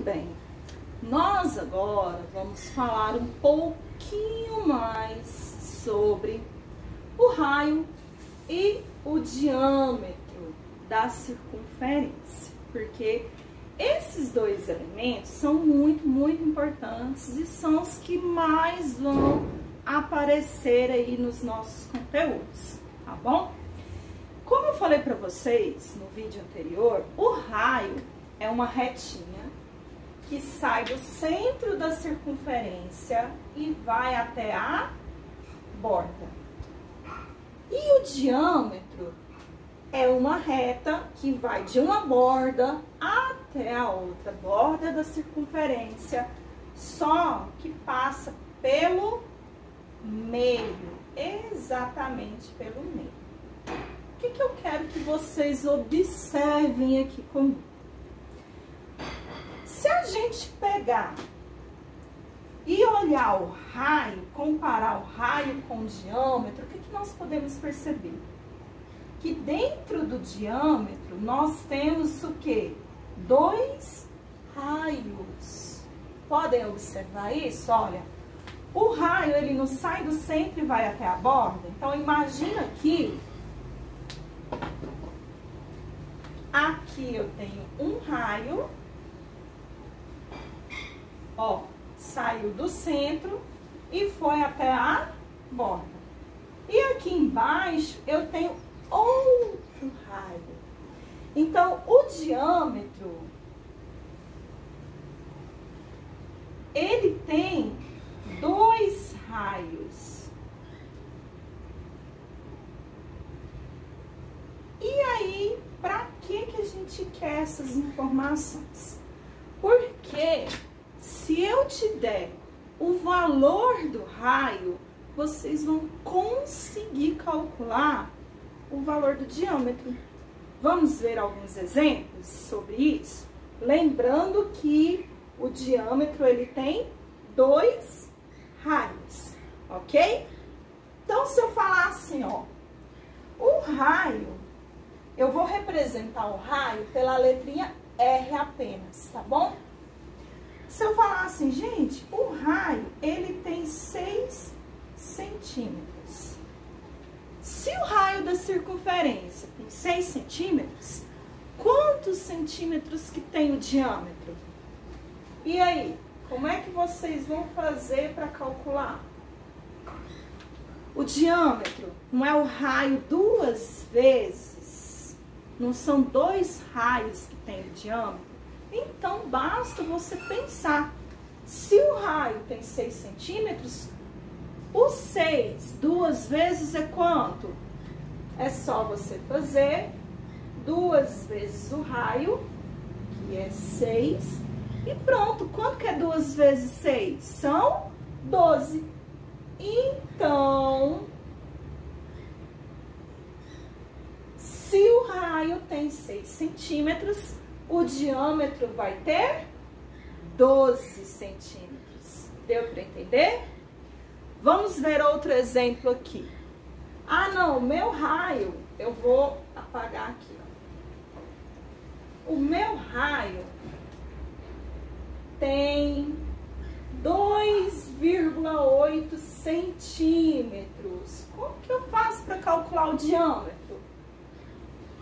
bem, nós agora vamos falar um pouquinho mais sobre o raio e o diâmetro da circunferência, porque esses dois elementos são muito importantes e são os que mais vão aparecer aí nos nossos conteúdos, tá bom? Como eu falei para vocês no vídeo anterior, o raio é uma retinha que sai do centro da circunferência e vai até a borda. E o diâmetro é uma reta que vai de uma borda até a outra borda da circunferência, só que passa pelo meio, exatamente pelo meio. O que eu quero que vocês observem aqui comigo? Se a gente pegar e olhar o raio, comparar o raio com o diâmetro, o que nós podemos perceber? Que dentro do diâmetro nós temos o quê? Dois raios. Podem observar isso? Olha, o raio ele não sai do centro e vai até a borda. Então imagina que aqui eu tenho um raio, ó, saiu do centro e foi até a borda. E aqui embaixo eu tenho outro raio. Então, o diâmetro, ele tem dois raios. E aí, para que a gente quer essas informações? Porque se eu te der o valor do raio, vocês vão conseguir calcular o valor do diâmetro. Vamos ver alguns exemplos sobre isso? Lembrando que o diâmetro ele tem dois raios, ok? Então, se eu falar assim, ó, o raio, eu vou representar o raio pela letrinha R apenas, tá bom? Se eu falar assim, gente, o raio, ele tem 6 centímetros. Se o raio da circunferência tem 6 centímetros, quantos centímetros que tem o diâmetro? E aí, como é que vocês vão fazer para calcular? O diâmetro não é o raio duas vezes, não são dois raios que tem o diâmetro. Então, basta você pensar, se o raio tem 6 centímetros, o 6 duas vezes é quanto? É só você fazer 2 vezes o raio, que é 6, e pronto. Quanto que é 2 vezes 6? São 12. Então, se o raio tem 6 centímetros, o diâmetro vai ter 12 centímetros. Deu para entender? Vamos ver outro exemplo aqui. Ah, não, o meu raio, eu vou apagar aqui, ó. O meu raio tem 2,8 centímetros. Como que eu faço para calcular o diâmetro?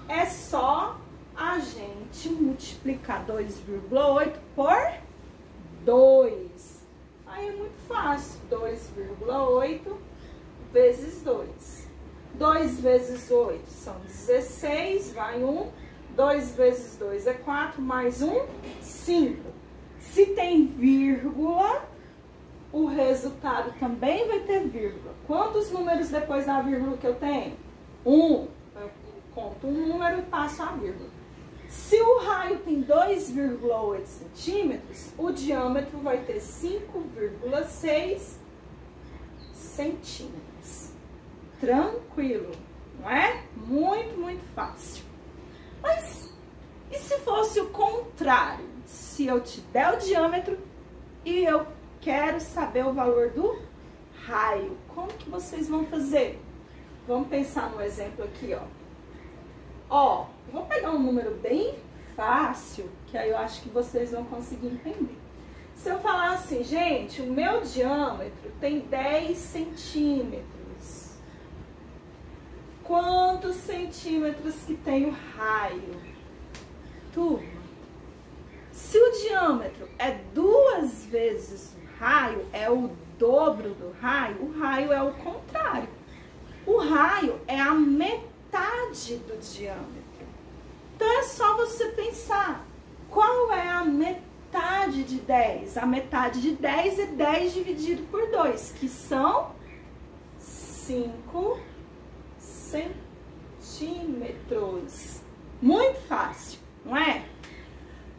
É só a gente multiplicar 2,8 por 2. Aí é muito fácil. 2,8 vezes 2. 2 vezes 8 são 16, vai 1. 2 vezes 2 é 4, mais 1, 5. Se tem vírgula, o resultado também vai ter vírgula. Quantos números depois da vírgula que eu tenho? 1. Eu conto um número e passo a vírgula. Se o raio tem 2,8 centímetros, o diâmetro vai ter 5,6 centímetros. Tranquilo, não é? Muito fácil. Mas, e se fosse o contrário? Se eu te der o diâmetro e eu quero saber o valor do raio, como que vocês vão fazer? Vamos pensar no exemplo aqui, ó. Ó, eu vou pegar um número bem fácil, que aí eu acho que vocês vão conseguir entender. Se eu falar assim, gente, o meu diâmetro tem 10 centímetros. Quantos centímetros que tem o raio? Turma, se o diâmetro é 2 vezes o raio, é o dobro do raio, o raio é o contrário. O raio é a metade do diâmetro. Então é só você pensar, qual é a metade de 10? A metade de 10 é 10 dividido por 2, que são 5 centímetros. Muito fácil, não é?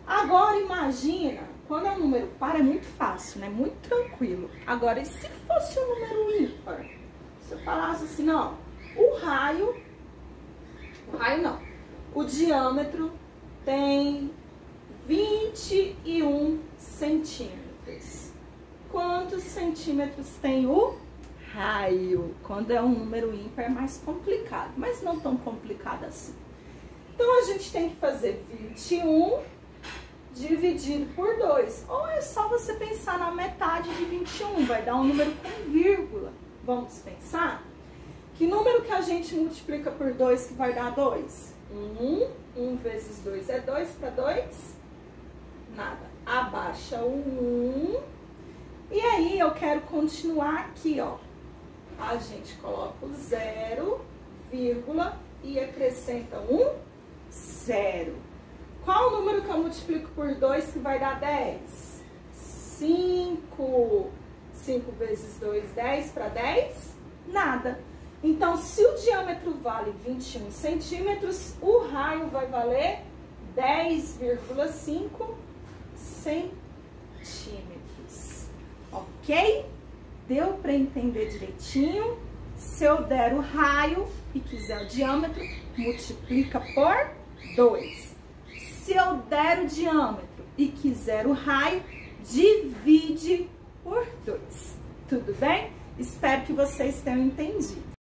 Agora imagina, quando é um número par é muito fácil, né? Muito tranquilo. Agora, e se fosse um número ímpar? Se eu falasse assim, não, o raio não, o diâmetro tem 21 centímetros. Quantos centímetros tem o raio? Quando é um número ímpar é mais complicado, mas não tão complicado assim. Então, a gente tem que fazer 21 dividido por 2. Ou é só você pensar na metade de 21, vai dar um número com vírgula. Vamos pensar? Que número que a gente multiplica por 2 que vai dar 2? 1 vezes 2 é 2 para 2? Nada. Abaixa o 1. E aí, eu quero continuar aqui, ó. A gente coloca o 0, vírgula, e acrescenta 0. Qual o número que eu multiplico por 2 que vai dar 10? 5. 5 vezes 2, 10 para 10? Nada. Então, se o diâmetro vale 21 centímetros, o raio vai valer 10,5 centímetros. Ok? Deu para entender direitinho? Se eu der o raio e quiser o diâmetro, multiplica por 2. Se eu der o diâmetro e quiser o raio, divide por 2. Tudo bem? Espero que vocês tenham entendido.